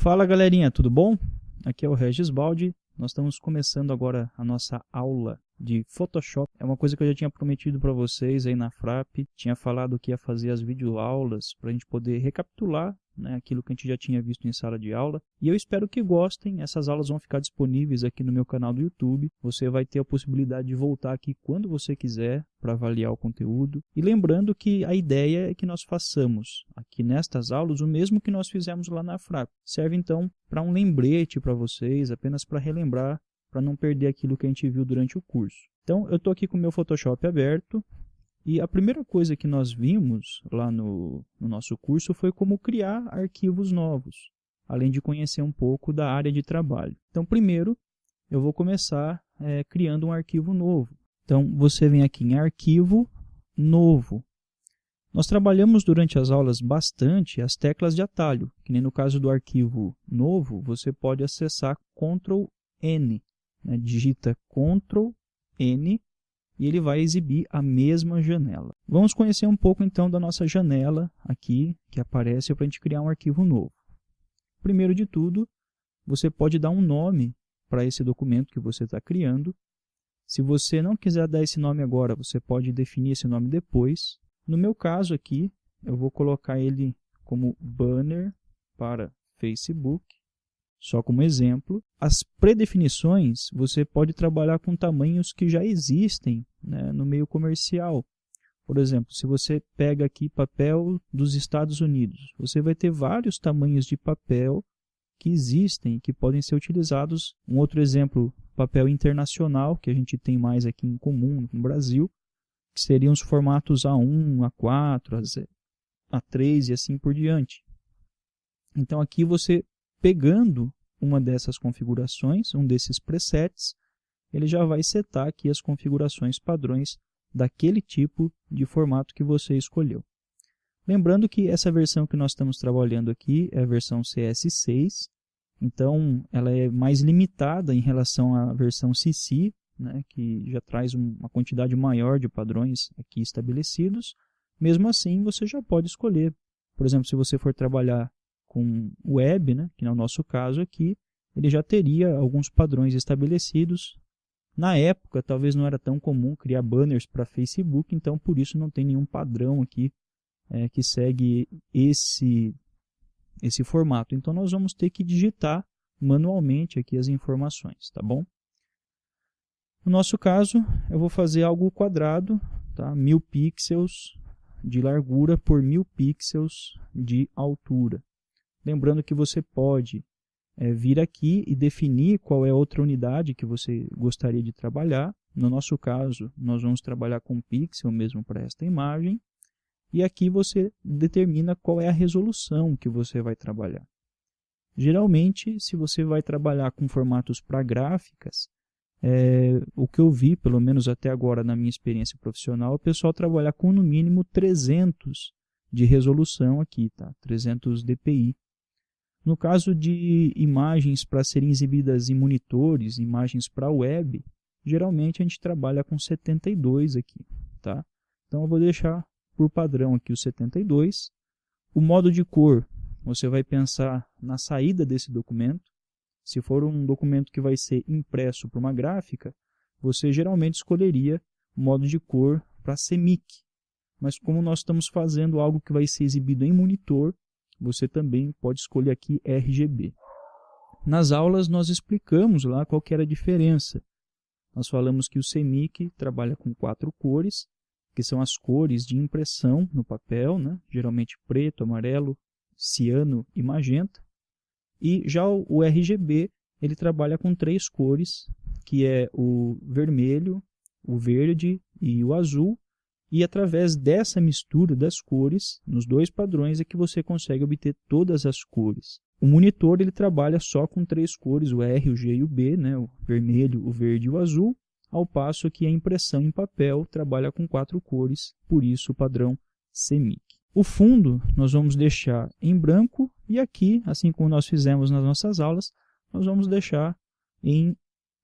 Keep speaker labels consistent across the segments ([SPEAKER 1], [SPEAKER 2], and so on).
[SPEAKER 1] Fala galerinha, tudo bom? Aqui é o Regis Baldi. Nós estamos começando agora a nossa aula de Photoshop. É uma coisa que eu já tinha prometido para vocês aí na FRAP. Tinha falado que ia fazer as videoaulas para a gente poder recapitular, né, aquilo que a gente já tinha visto em sala de aula. E eu espero que gostem. Essas aulas vão ficar disponíveis aqui no meu canal do YouTube. Você vai ter a possibilidade de voltar aqui quando você quiser para avaliar o conteúdo. E lembrando que a ideia é que nós façamos aqui nestas aulas o mesmo que nós fizemos lá na FRAP. Serve então para um lembrete para vocês, apenas para relembrar, para não perder aquilo que a gente viu durante o curso. Então eu estou aqui com o meu Photoshop aberto. E a primeira coisa que nós vimos lá no nosso curso foi como criar arquivos novos, além de conhecer um pouco da área de trabalho. Então, primeiro, eu vou começar criando um arquivo novo. Então, você vem aqui em Arquivo, Novo. Nós trabalhamos durante as aulas bastante as teclas de atalho, que nem no caso do arquivo novo, você pode acessar Ctrl N, né? Digita Ctrl N, e ele vai exibir a mesma janela. Vamos conhecer um pouco então da nossa janela aqui, que aparece para a gente criar um arquivo novo. Primeiro de tudo, você pode dar um nome para esse documento que você está criando. Se você não quiser dar esse nome agora, você pode definir esse nome depois. No meu caso aqui, eu vou colocar ele como banner para Facebook. Só como exemplo, as predefinições você pode trabalhar com tamanhos que já existem, né, no meio comercial. Por exemplo, se você pega aqui papel dos Estados Unidos, você vai ter vários tamanhos de papel que existem, que podem ser utilizados. Um outro exemplo, papel internacional, que a gente tem mais aqui em comum no Brasil, que seriam os formatos A1, A4, A3 e assim por diante. Então aqui você, pegando uma dessas configurações, um desses presets, ele já vai setar aqui as configurações padrões daquele tipo de formato que você escolheu. Lembrando que essa versão que nós estamos trabalhando aqui é a versão CS6, então ela é mais limitada em relação à versão CC, né, que já traz uma quantidade maior de padrões aqui estabelecidos. Mesmo assim, você já pode escolher. Por exemplo, se você for trabalhar com web, né, que no nosso caso aqui, ele já teria alguns padrões estabelecidos. Na época, talvez não era tão comum criar banners para Facebook, então por isso não tem nenhum padrão aqui que segue esse formato. Então nós vamos ter que digitar manualmente aqui as informações, tá bom? No nosso caso, eu vou fazer algo quadrado, tá? 1000 pixels de largura por 1000 pixels de altura. Lembrando que você pode vir aqui e definir qual é a outra unidade que você gostaria de trabalhar. No nosso caso, nós vamos trabalhar com pixel mesmo para esta imagem. E aqui você determina qual é a resolução que você vai trabalhar. Geralmente, se você vai trabalhar com formatos para gráficas, o que eu vi, pelo menos até agora na minha experiência profissional, o pessoal trabalhar com no mínimo 300 de resolução aqui, tá? 300 dpi. No caso de imagens para serem exibidas em monitores, imagens para web, geralmente a gente trabalha com 72 aqui, tá? Então eu vou deixar por padrão aqui o 72. O modo de cor, você vai pensar na saída desse documento. Se for um documento que vai ser impresso para uma gráfica, você geralmente escolheria o modo de cor para CMYK. Mas como nós estamos fazendo algo que vai ser exibido em monitor, você também pode escolher aqui RGB. Nas aulas nós explicamos lá qual que era a diferença. Nós falamos que o CMYK trabalha com 4 cores, que são as cores de impressão no papel, né? Geralmente preto, amarelo, ciano e magenta. E já o RGB, ele trabalha com 3 cores, que é o vermelho, o verde e o azul. E através dessa mistura das cores, nos dois padrões, é que você consegue obter todas as cores. O monitor ele trabalha só com 3 cores, o R, o G e o B, né? O vermelho, o verde e o azul, ao passo que a impressão em papel trabalha com 4 cores, por isso o padrão CMYK. O fundo nós vamos deixar em branco e aqui, assim como nós fizemos nas nossas aulas, nós vamos deixar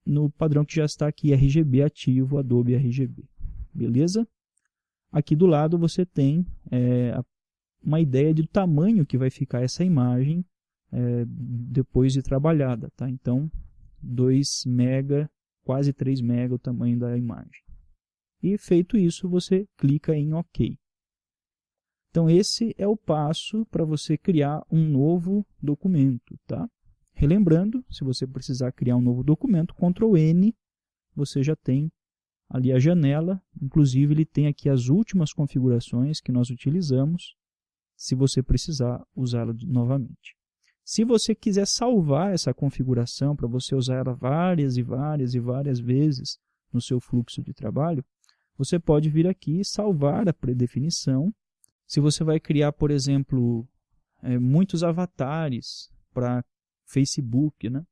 [SPEAKER 1] no padrão que já está aqui, RGB ativo, Adobe RGB. Beleza? Aqui do lado você tem uma ideia do tamanho que vai ficar essa imagem depois de trabalhada, tá? Então, 2 MB, quase 3 MB o tamanho da imagem. E feito isso, você clica em OK. Então, esse é o passo para você criar um novo documento, tá? Relembrando, se você precisar criar um novo documento, Ctrl N, você já tem ali a janela. Inclusive, ele tem aqui as últimas configurações que nós utilizamos, se você precisar usá-la novamente. Se você quiser salvar essa configuração para você usar ela várias e várias vezes no seu fluxo de trabalho, você pode vir aqui e salvar a predefinição. Se você vai criar, por exemplo, muitos avatares para Facebook, né?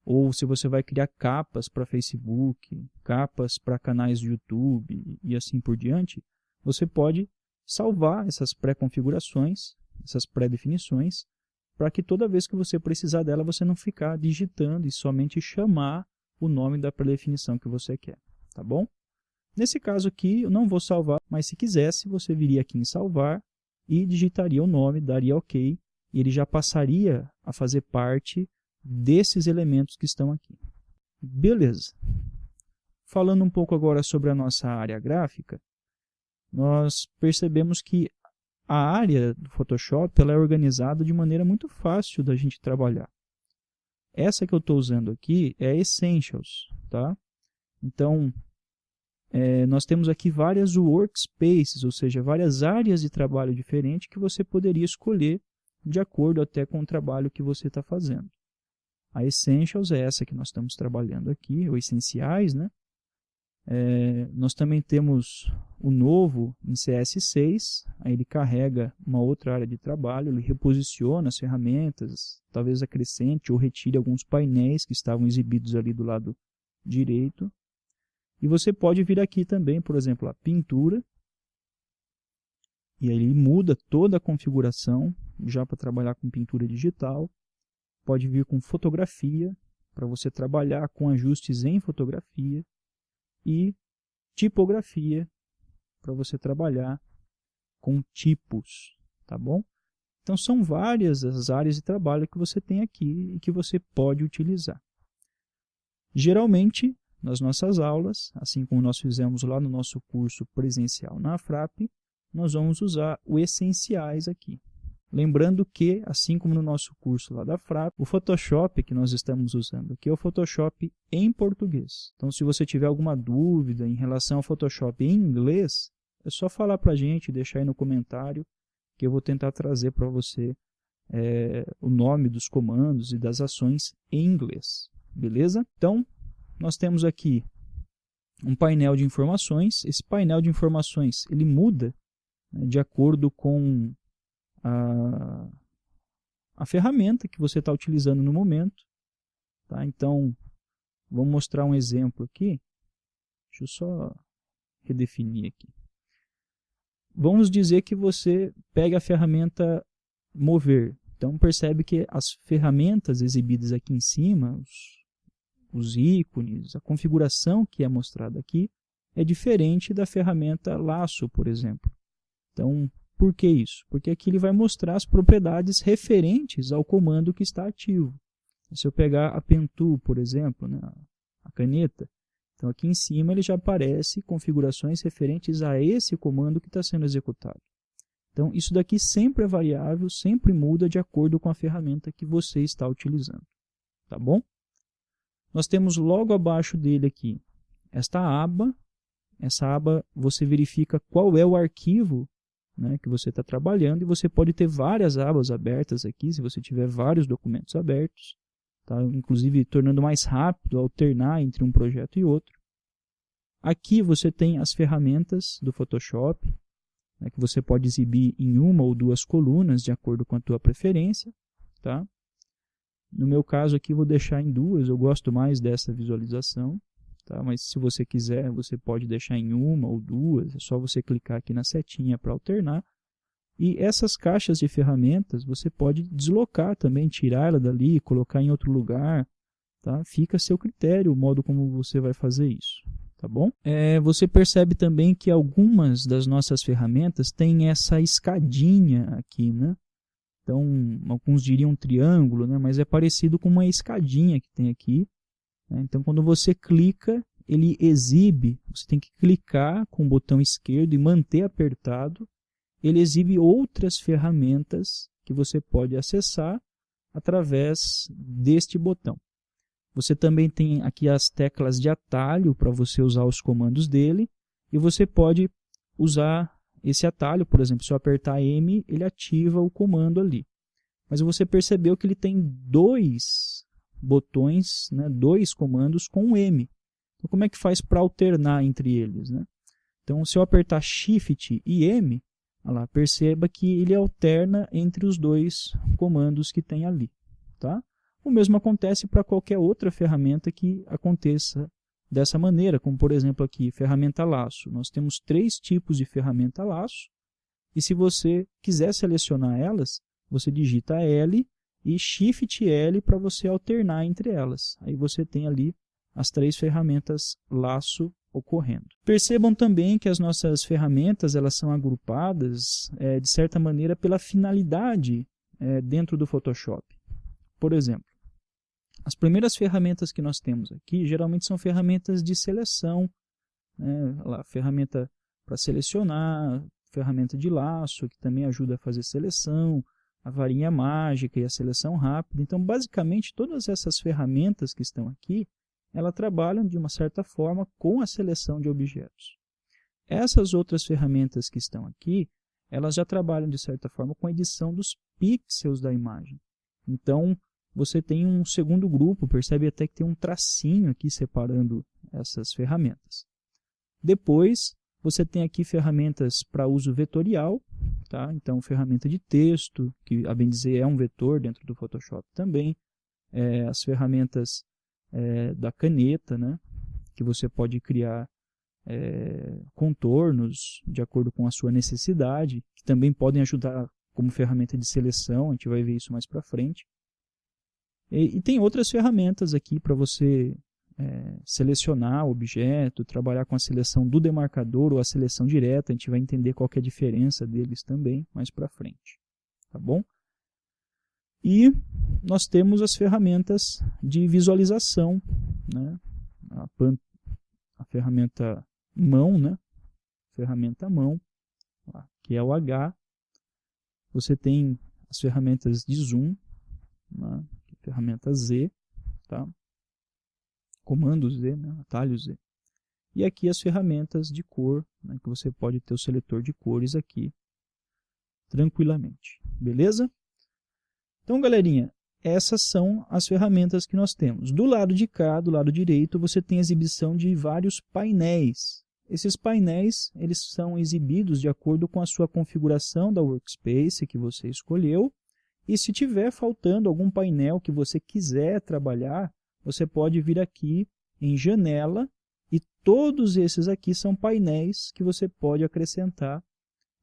[SPEAKER 1] Ou se você vai criar capas para Facebook, capas para canais de YouTube e assim por diante, você pode salvar essas pré-configurações, essas pré-definições, para que toda vez que você precisar dela, você não ficar digitando e somente chamar o nome da pré-definição que você quer, tá bom? Nesse caso aqui, eu não vou salvar, mas se quisesse, você viria aqui em salvar e digitaria o nome, daria OK, e ele já passaria a fazer parte desses elementos que estão aqui. Beleza. Falando um pouco agora sobre a nossa área gráfica, nós percebemos que a área do Photoshop ela é organizada de maneira muito fácil da gente trabalhar. Essa que eu estou usando aqui é Essentials, tá? Então, nós temos aqui várias workspaces, ou seja, várias áreas de trabalho diferentes que você poderia escolher de acordo até com o trabalho que você está fazendo. A Essentials é essa que nós estamos trabalhando aqui, ou Essenciais, né? Nós também temos o novo em CS6, aí ele carrega uma outra área de trabalho, ele reposiciona as ferramentas, talvez acrescente ou retire alguns painéis que estavam exibidos ali do lado direito. E você pode vir aqui também, por exemplo, a pintura, e aí ele muda toda a configuração, já para trabalhar com pintura digital. Pode vir com fotografia, para você trabalhar com ajustes em fotografia, e tipografia, para você trabalhar com tipos, tá bom? Então são várias as áreas de trabalho que você tem aqui e que você pode utilizar. Geralmente, nas nossas aulas, assim como nós fizemos lá no nosso curso presencial na FRAP, nós vamos usar o Essenciais aqui. Lembrando que, assim como no nosso curso lá da FRAP, o Photoshop que nós estamos usando aqui é o Photoshop em português. Então, se você tiver alguma dúvida em relação ao Photoshop em inglês, é só falar para a gente, deixar aí no comentário, que eu vou tentar trazer para você o nome dos comandos e das ações em inglês. Beleza? Então, nós temos aqui um painel de informações. Esse painel de informações ele muda, né, de acordo com a ferramenta que você está utilizando no momento. Tá? Então, vou mostrar um exemplo aqui. Deixa eu só redefinir aqui. Vamos dizer que você pega a ferramenta Mover. Então, percebe que as ferramentas exibidas aqui em cima, os ícones, a configuração que é mostrada aqui, é diferente da ferramenta Laço, por exemplo. Então, por que isso? Porque aqui ele vai mostrar as propriedades referentes ao comando que está ativo. Se eu pegar a Pen Tool, por exemplo, né, a caneta, então aqui em cima ele já aparece configurações referentes a esse comando que está sendo executado. Então isso daqui sempre é variável, sempre muda de acordo com a ferramenta que você está utilizando. Tá bom? Nós temos logo abaixo dele aqui esta aba. Essa aba você verifica qual é o arquivo, né, que você está trabalhando, e você pode ter várias abas abertas aqui, se você tiver vários documentos abertos, tá? Inclusive tornando mais rápido alternar entre um projeto e outro. Aqui você tem as ferramentas do Photoshop, né, que você pode exibir em uma ou duas colunas, de acordo com a tua preferência. Tá? No meu caso aqui vou deixar em duas, eu gosto mais dessa visualização. Tá? Mas se você quiser, você pode deixar em uma ou duas, é só você clicar aqui na setinha para alternar. E essas caixas de ferramentas você pode deslocar também, tirar ela dali, colocar em outro lugar. Tá? Fica a seu critério o modo como você vai fazer isso. Tá bom? Você percebe também que algumas das nossas ferramentas têm essa escadinha aqui, né? Então, alguns diriam um triângulo, né? Mas é parecido com uma escadinha que tem aqui, né? Então, quando você clica, ele exibe, você tem que clicar com o botão esquerdo e manter apertado, ele exibe outras ferramentas que você pode acessar através deste botão. Você também tem aqui as teclas de atalho para você usar os comandos dele, e você pode usar esse atalho, por exemplo, se eu apertar M, ele ativa o comando ali. Mas você percebeu que ele tem dois botões, né, dois comandos com M. Então, como é que faz para alternar entre eles, né? Então, se eu apertar Shift e M, olha lá, perceba que ele alterna entre os dois comandos que tem ali, tá? O mesmo acontece para qualquer outra ferramenta que aconteça dessa maneira, como por exemplo aqui, ferramenta laço. Nós temos 3 tipos de ferramenta laço, e se você quiser selecionar elas, você digita L e Shift L para você alternar entre elas. Aí você tem ali as 3 ferramentas laço ocorrendo. Percebam também que as nossas ferramentas elas são agrupadas de certa maneira pela finalidade dentro do Photoshop. Por exemplo, as primeiras ferramentas que nós temos aqui geralmente são ferramentas de seleção, né? Lá, ferramenta para selecionar, ferramenta de laço, que também ajuda a fazer seleção, a varinha mágica e a seleção rápida. Então, basicamente, todas essas ferramentas que estão aqui, elas trabalham de uma certa forma com a seleção de objetos. Essas outras ferramentas que estão aqui, elas já trabalham de certa forma com a edição dos pixels da imagem. Então, você tem um segundo grupo, percebe até que tem um tracinho aqui separando essas ferramentas. Depois, você tem aqui ferramentas para uso vetorial, tá? Então, ferramenta de texto, que a bem dizer é um vetor dentro do Photoshop também. As ferramentas da caneta, né? Que você pode criar contornos de acordo com a sua necessidade, que também podem ajudar como ferramenta de seleção, a gente vai ver isso mais para frente. E tem outras ferramentas aqui para você selecionar o objeto, trabalhar com a seleção do demarcador ou a seleção direta. A gente vai entender qual que é a diferença deles também mais para frente. Tá bom? E nós temos as ferramentas de visualização, né? A ferramenta mão, né? Ferramenta mão, que é o H. Você tem as ferramentas de zoom, né? Ferramenta Z, tá? Comando Z, né? Atalho Z. E aqui as ferramentas de cor, né? Que você pode ter o seletor de cores aqui tranquilamente. Beleza? Então, galerinha, essas são as ferramentas que nós temos. Do lado de cá, do lado direito, você tem a exibição de vários painéis. Esses painéis eles são exibidos de acordo com a sua configuração da workspace que você escolheu. E se tiver faltando algum painel que você quiser trabalhar, você pode vir aqui em janela e todos esses aqui são painéis que você pode acrescentar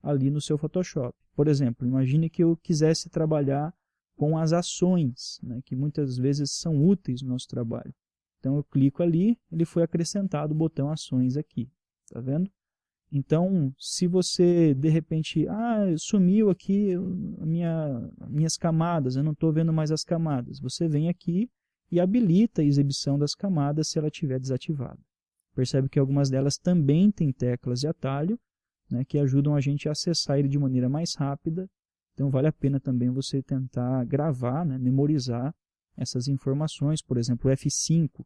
[SPEAKER 1] ali no seu Photoshop. Por exemplo, imagine que eu quisesse trabalhar com as ações, né, que muitas vezes são úteis no nosso trabalho. Então eu clico ali, ele foi acrescentado o botão ações aqui, tá vendo? Então, se você, de repente, sumiu aqui minhas camadas, eu não estou vendo mais as camadas. Você vem aqui e habilita a exibição das camadas se ela estiver desativada. Percebe que algumas delas também têm teclas de atalho, né, que ajudam a gente a acessar ele de maneira mais rápida. Então, vale a pena também você tentar gravar, né, memorizar essas informações. Por exemplo, o F5.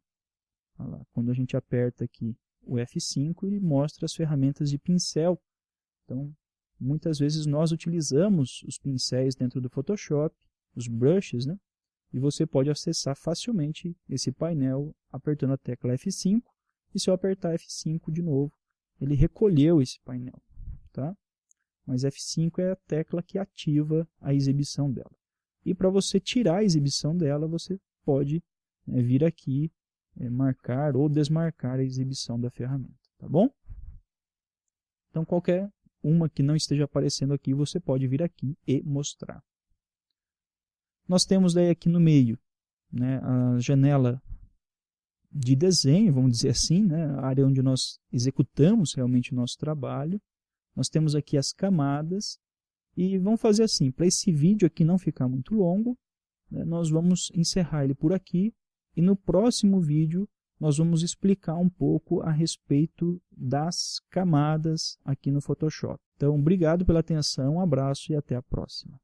[SPEAKER 1] Olha lá, quando a gente aperta aqui o F5, ele mostra as ferramentas de pincel. Então, muitas vezes nós utilizamos os pincéis dentro do Photoshop, os brushes, né? E você pode acessar facilmente esse painel apertando a tecla F5. E se eu apertar F5 de novo, ele recolheu esse painel, tá? Mas F5 é a tecla que ativa a exibição dela. E para você tirar a exibição dela, você pode vir aqui marcar ou desmarcar a exibição da ferramenta, tá bom? Então, qualquer uma que não esteja aparecendo aqui, você pode vir aqui e mostrar. Nós temos daí aqui no meio, né, a janela de desenho, vamos dizer assim, né, a área onde nós executamos realmente o nosso trabalho. Nós temos aqui as camadas E vamos fazer assim, para esse vídeo aqui não ficar muito longo, né, nós vamos encerrar ele por aqui, e no próximo vídeo nós vamos explicar um pouco a respeito das camadas aqui no Photoshop. Então, obrigado pela atenção, um abraço e até a próxima.